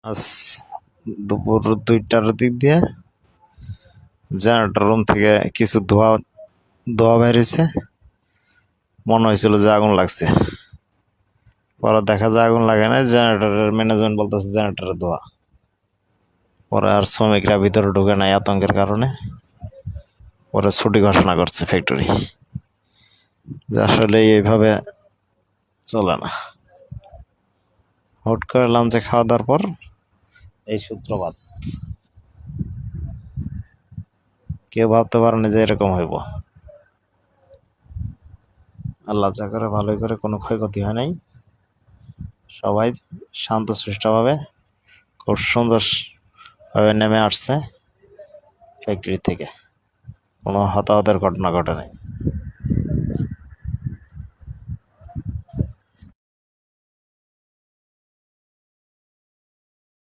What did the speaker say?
আজ দুপুর 2টার দিক দিয়ে জেনারেটর রুম থেকে কিছু ধোয়া ধোয়া বের হয়েছে। মনে হয়েছিল যে আগুন লাগছে, পরে দেখা যায় আগুন লাগে না, জেনারেটরের ম্যানেজমেন্ট বলতেছে জেনারেটরের ধোয়া। পরে আর শ্রমিকরা ভিতরে ঢুকে নাই আতঙ্কের কারণে, পরে ছুটি ঘোষণা করছে ফ্যাক্টরি। আসলে এইভাবে চলে না। হুট করে লাঞ্চে খাওয়া দাওয়ার পর এই সূত্রপাত। কেউ ভাবতে পারেনি যে এরকম হইব। আল্লাহ যা করে ভালোই করে, কোনো ক্ষয়ক্ষতি হয় নাই। সবাই শান্তশিষ্টভাবে খুব সুন্দরভাবে নেমে আসছে ফ্যাক্টরি থেকে, কোনো হতাহতের ঘটনা ঘটে নাই।